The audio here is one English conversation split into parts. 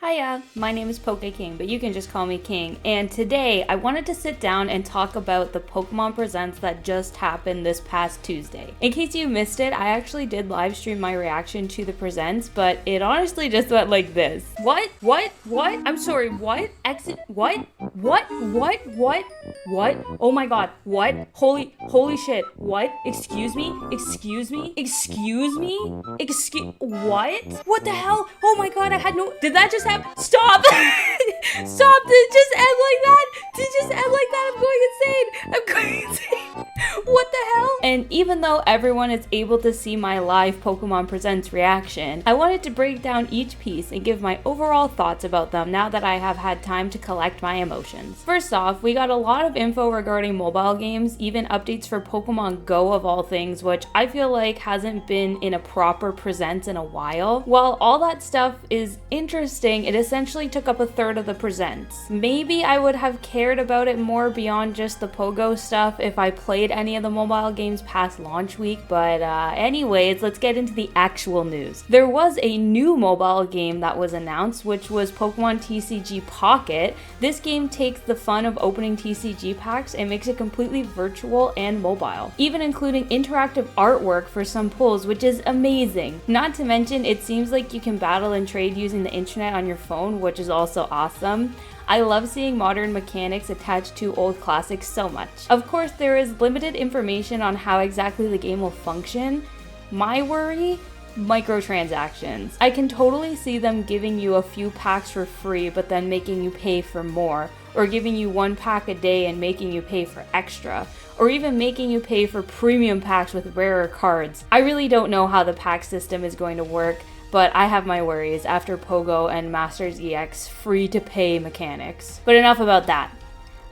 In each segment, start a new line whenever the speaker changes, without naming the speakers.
Hiya, my name is Poke King, but you can just call me King, and today I wanted to sit down and talk about the Pokemon Presents that just happened this past Tuesday. In case you missed it, I actually did live stream my reaction to the Presents, but it honestly just went like this. What? I'm sorry, what? Exit? What? Oh my god, what? Holy shit, what? Excuse me? What? What the hell? Oh my god, I had no- Did that just happen? Stop! Stop! Did it just end like that? I'm going insane! What the hell? And even though everyone is able to see my live Pokemon Presents reaction, I wanted to break down each piece and give my overall thoughts about them now that I have had time to collect my emotions. First off, we got a lot of info regarding mobile games, even updates for Pokemon Go of all things, which I feel like hasn't been in a proper Presents in a while. While all that stuff is interesting, it essentially took up a third of the Presents. Maybe I would have cared about it more beyond just the Pogo stuff if I played any of the mobile games past launch week, but anyways, let's get into the actual news. There was a new mobile game that was announced, which was Pokemon TCG Pocket. This game takes the fun of opening TCG packs and makes it completely virtual and mobile, even including interactive artwork for some pulls, which is amazing. Not to mention, it seems like you can battle and trade using the internet on your phone, which is also awesome. I love seeing modern mechanics attached to old classics so much. Of course, there is limited information on how exactly the game will function. My worry? Microtransactions. I can totally see them giving you a few packs for free but then making you pay for more, or giving you one pack a day and making you pay for extra, or even making you pay for premium packs with rarer cards. I really don't know how the pack system is going to work, but I have my worries after Pogo and Masters EX free-to-pay mechanics. But enough about that.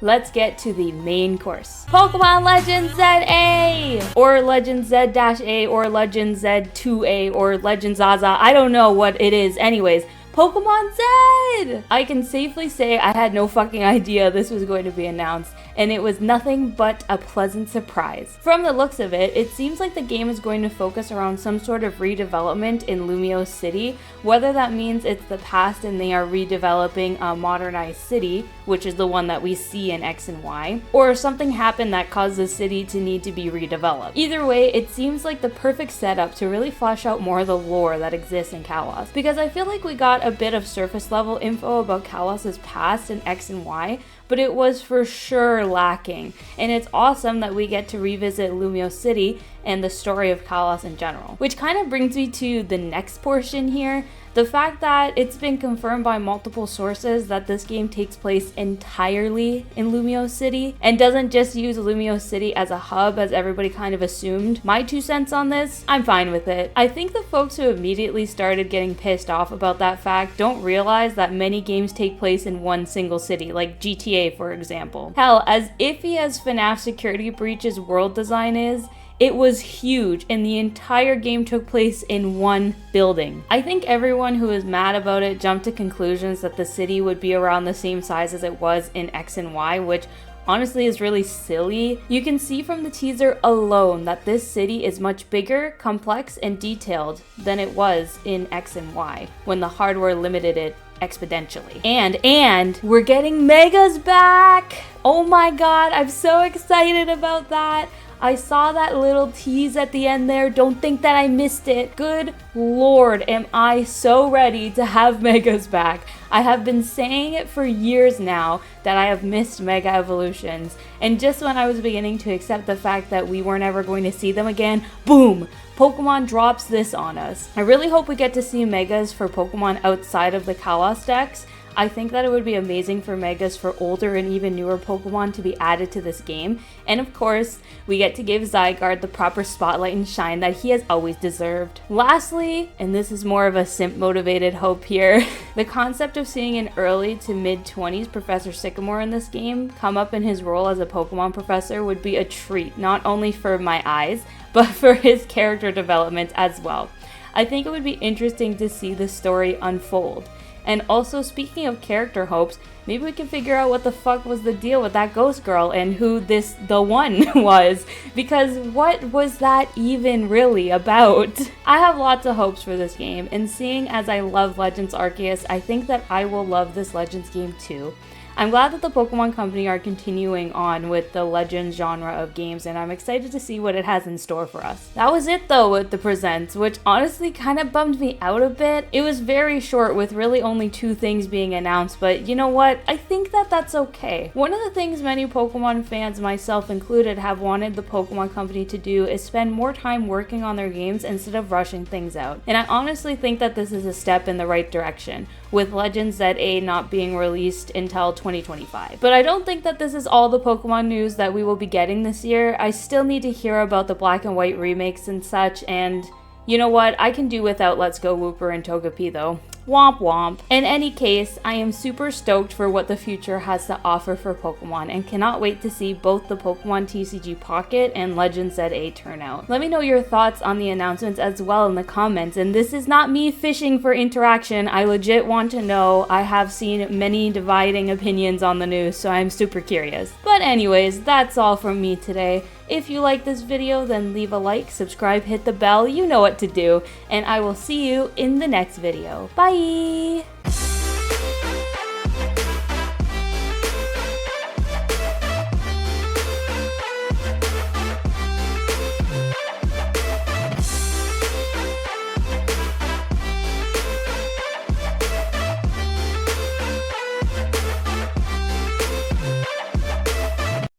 Let's get to the main course. Pokemon Legends ZA! Or Legends Z-A, or Legends Z2A, or Legends Zaza. I don't know what it is. Anyways, Pokemon Z! I can safely say I had no fucking idea this was going to be announced, and it was nothing but a pleasant surprise. From the looks of it, it seems like the game is going to focus around some sort of redevelopment in Lumio City, whether that means it's the past and they are redeveloping a modernized city, which is the one that we see in X and Y, or something happened that caused the city to need to be redeveloped. Either way, it seems like the perfect setup to really flesh out more of the lore that exists in Kalos, because I feel like we got a bit of surface level info about Kalos' past in X and Y, but it was for sure lacking, and it's awesome that we get to revisit Lumio City and the story of Kalos in general. Which kind of brings me to the next portion here. The fact that it's been confirmed by multiple sources that this game takes place entirely in Lumio City and doesn't just use Lumio City as a hub as everybody kind of assumed. My 2 cents on this, I'm fine with it. I think the folks who immediately started getting pissed off about that fact don't realize that many games take place in one single city, like GTA for example. Hell, as iffy as FNAF Security Breach's world design is, it was huge, and the entire game took place in one building. I think everyone who was mad about it jumped to conclusions that the city would be around the same size as it was in X and Y, which honestly is really silly. You can see from the teaser alone that this city is much bigger, complex, and detailed than it was in X and Y, when the hardware limited it exponentially. And we're getting Megas back! Oh my god, I'm so excited about that! I saw that little tease at the end there. Don't think that I missed it. Good lord, am I so ready to have Megas back. I have been saying it for years now that I have missed Mega Evolutions, and just when I was beginning to accept the fact that we weren't ever going to see them again, boom! Pokemon drops this on us. I really hope we get to see Megas for Pokemon outside of the Kalos decks. I think that it would be amazing for Megas for older and even newer Pokemon to be added to this game. And of course, we get to give Zygarde the proper spotlight and shine that he has always deserved. Lastly, and this is more of a simp-motivated hope here, the concept of seeing an early to mid-20s Professor Sycamore in this game come up in his role as a Pokemon professor would be a treat, not only for my eyes, but for his character development as well. I think it would be interesting to see the story unfold. And also, speaking of character hopes, maybe we can figure out what the fuck was the deal with that ghost girl and who the one was, because what was that even really about? I have lots of hopes for this game, and seeing as I love Legends Arceus, I think that I will love this Legends game too. I'm glad that the Pokemon Company are continuing on with the Legends genre of games, and I'm excited to see what it has in store for us. That was it though with the presents, which honestly kind of bummed me out a bit. It was very short with really only 2 things being announced, but you know what? I think that that's okay. One of the things many Pokemon fans, myself included, have wanted the Pokemon Company to do is spend more time working on their games instead of rushing things out. And I honestly think that this is a step in the right direction, with Legends ZA not being released until 2025. But I don't think that this is all the Pokemon news that we will be getting this year. I still need to hear about the Black and White remakes and such, and you know what? I can do without Let's Go Wooper and Togepi though. Womp womp. In any case, I am super stoked for what the future has to offer for Pokemon and cannot wait to see both the Pokemon TCG Pocket and Legends ZA turn out. Let me know your thoughts on the announcements as well in the comments, and this is not me fishing for interaction. I legit want to know. I have seen many dividing opinions on the news, so I'm super curious. But anyways, that's all from me today. If you like this video, then leave a like, subscribe, hit the bell, you know what to do, and I will see you in the next video. Bye!